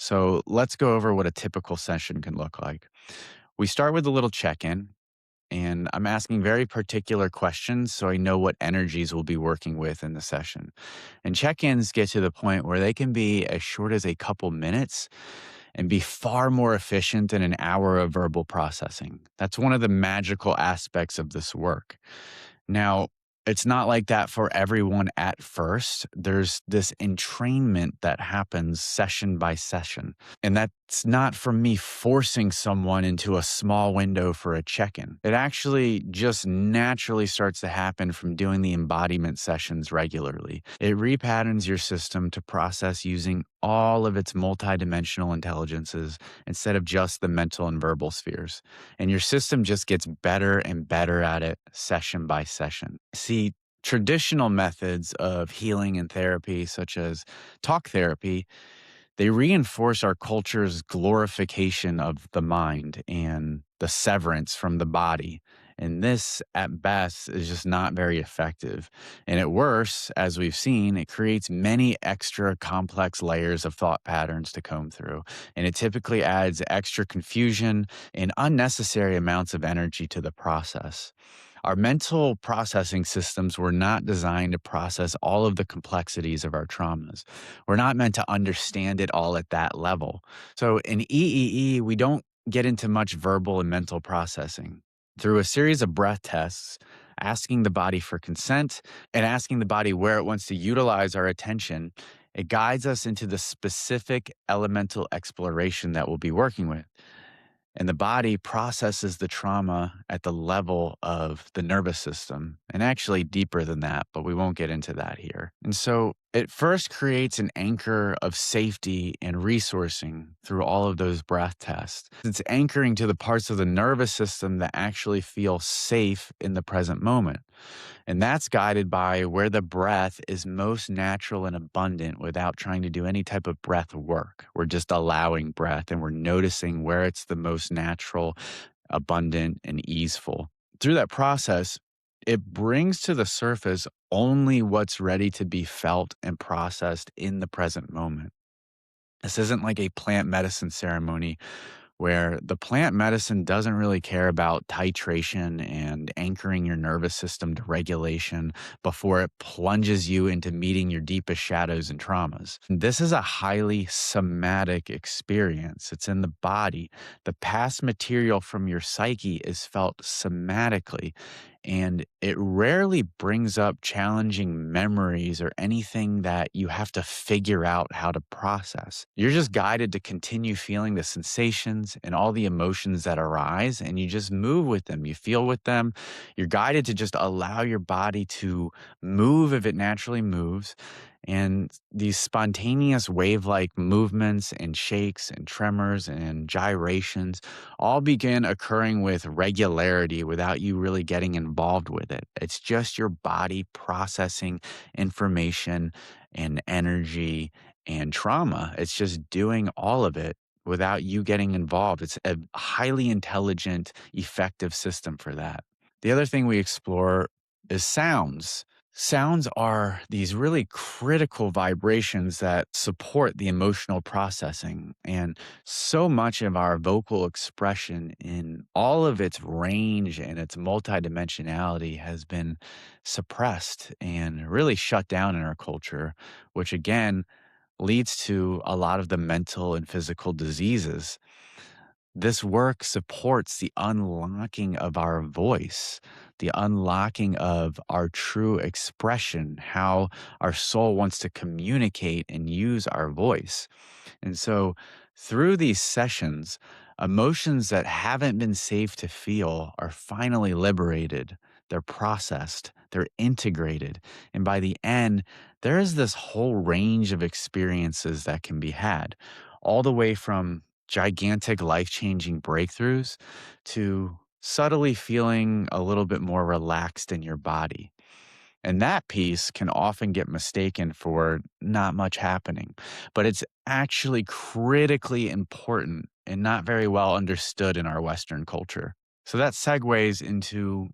So let's go over what a typical session can look like. We start with a little check in, and I'm asking very particular questions so I know what energies we'll be working with in the session. And check ins get to the point where they can be as short as a couple minutes and be far more efficient than an hour of verbal processing. That's one of the magical aspects of this work. Now, it's not like that for everyone at first. There's this entrainment that happens session by session. And that's not from me forcing someone into a small window for a check in. It actually just naturally starts to happen from doing the embodiment sessions regularly. It repatterns your system to process using all of its multidimensional intelligences instead of just the mental and verbal spheres. And your system just gets better and better at it session by session. See, traditional methods of healing and therapy, such as talk therapy, they reinforce our culture's glorification of the mind and the severance from the body. And this, at best, is just not very effective. And at worst, as we've seen, it creates many extra complex layers of thought patterns to comb through. And it typically adds extra confusion and unnecessary amounts of energy to the process. Our mental processing systems were not designed to process all of the complexities of our traumas. We're not meant to understand it all at that level. So in EEE, we don't get into much verbal and mental processing. Through a series of breath tests, asking the body for consent and asking the body where it wants to utilize our attention, it guides us into the specific elemental exploration that we'll be working with. And the body processes the trauma at the level of the nervous system, and actually deeper than that, but we won't get into that here. And so it first creates an anchor of safety and resourcing through all of those breath tests. It's anchoring to the parts of the nervous system that actually feel safe in the present moment. And that's guided by where the breath is most natural and abundant without trying to do any type of breath work. We're just allowing breath and we're noticing where it's the most natural, abundant, and easeful. Through that process, it brings to the surface only what's ready to be felt and processed in the present moment. This isn't like a plant medicine ceremony where the plant medicine doesn't really care about titration and anchoring your nervous system to regulation before it plunges you into meeting your deepest shadows and traumas. This is a highly somatic experience. It's in the body. The past material from your psyche is felt somatically, and it rarely brings up challenging memories or anything that you have to figure out how to process. You're just guided to continue feeling the sensations and all the emotions that arise, and you just move with them. You feel with them. You're guided to just allow your body to move if it naturally moves. And these spontaneous wave like movements and shakes and tremors and gyrations all begin occurring with regularity without you really getting involved with it. It's just your body processing information and energy and trauma. It's just doing all of it without you getting involved. It's a highly intelligent, effective system for that. The other thing we explore is sounds. Sounds are these really critical vibrations that support the emotional processing. And so much of our vocal expression in all of its range and its multidimensionality has been suppressed and really shut down in our culture, which again leads to a lot of the mental and physical diseases. This work supports the unlocking of our voice, the unlocking of our true expression, how our soul wants to communicate and use our voice. And so, through these sessions, emotions that haven't been safe to feel are finally liberated. They're processed, they're integrated. And by the end, there is this whole range of experiences that can be had, all the way from gigantic life changing breakthroughs to subtly feeling a little bit more relaxed in your body. And that piece can often get mistaken for not much happening, but it's actually critically important and not very well understood in our Western culture. So that segues into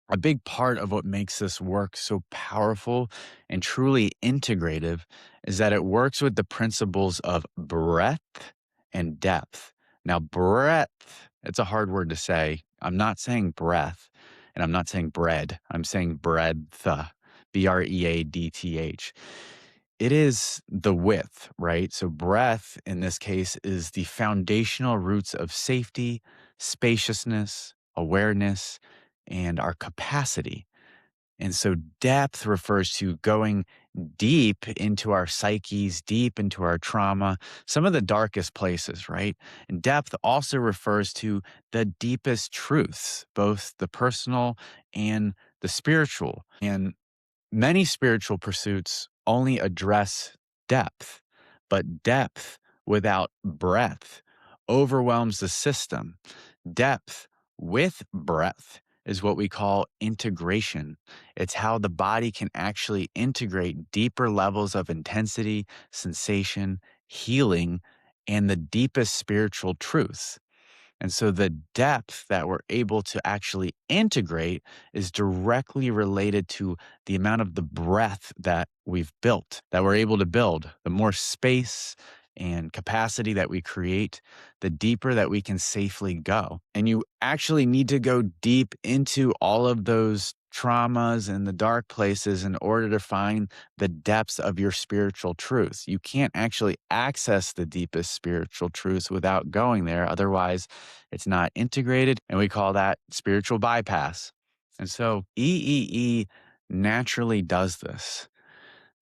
A big part of what makes this work so powerful and truly integrative is that it works with the principles of breadth and depth. Now, breadth, it's a hard word to say. I'm not saying breath and I'm not saying bread. I'm saying breadth, breadth. It is the width, right? So, breadth in this case is the foundational roots of safety, spaciousness, awareness, and our capacity. And so depth refers to going deep into our psyches, deep into our trauma, some of the darkest places, right? And depth also refers to the deepest truths, both the personal and the spiritual. And many spiritual pursuits only address depth, but depth without breadth overwhelms the system. Depth with breadth is what we call integration. It's how the body can actually integrate deeper levels of intensity, sensation, healing, and the deepest spiritual truths. And so the depth that we're able to actually integrate is directly related to the amount of the breadth that we've built, that we're able to build. The more space and capacity that we create, the deeper that we can safely go. And you actually need to go deep into all of those traumas and the dark places in order to find the depths of your spiritual truths. You can't actually access the deepest spiritual truths without going there. Otherwise, it's not integrated, and we call that spiritual bypass. And so EEE naturally does this.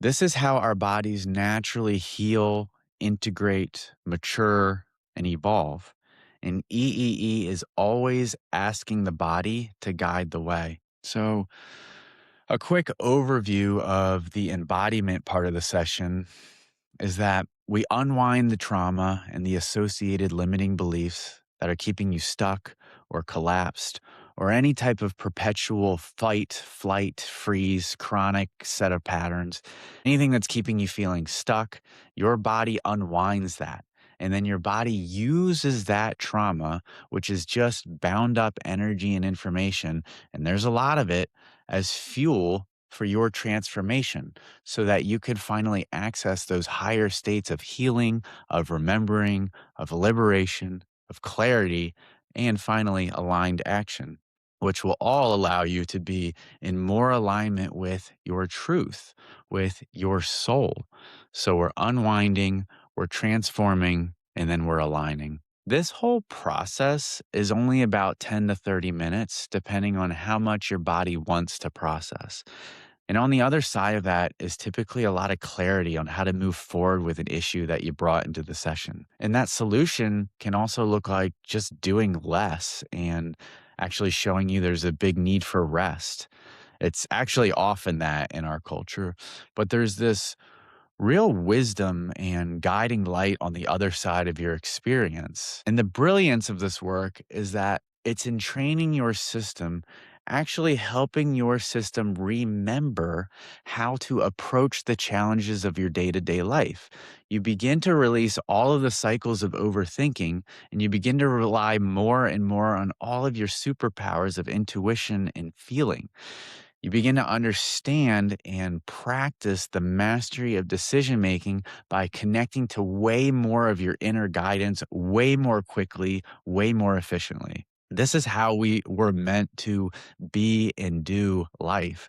This is how our bodies naturally heal, integrate, mature, and evolve. And EEE is always asking the body to guide the way. So, a quick overview of the embodiment part of the session is that we unwind the trauma and the associated limiting beliefs that are keeping you stuck or collapsed or any type of perpetual fight, flight, freeze, chronic set of patterns. Anything that's keeping you feeling stuck, your body unwinds that. And then your body uses that trauma, which is just bound up energy and information, and there's a lot of it, as fuel for your transformation so that you could finally access those higher states of healing, of remembering, of liberation, of clarity, and finally aligned action, which will all allow you to be in more alignment with your truth, with your soul. So we're unwinding, we're transforming, and then we're aligning. This whole process is only about 10 to 30 minutes, depending on how much your body wants to process. And on the other side of that is typically a lot of clarity on how to move forward with an issue that you brought into the session. And that solution can also look like just doing less and actually showing you there's a big need for rest. It's actually often that in our culture, but there's this real wisdom and guiding light on the other side of your experience. And the brilliance of this work is that it's in training your system, actually helping your system remember how to approach the challenges of your day to day life. You begin to release all of the cycles of overthinking, and you begin to rely more and more on all of your superpowers of intuition and feeling. You begin to understand and practice the mastery of decision making by connecting to way more of your inner guidance, way more quickly, way more efficiently. This is how we were meant to be and do life.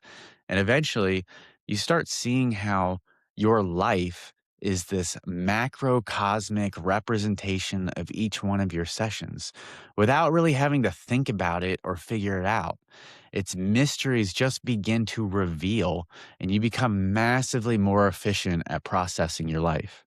And eventually, you start seeing how your life is this macrocosmic representation of each one of your sessions without really having to think about it or figure it out. Its mysteries just begin to reveal, and you become massively more efficient at processing your life.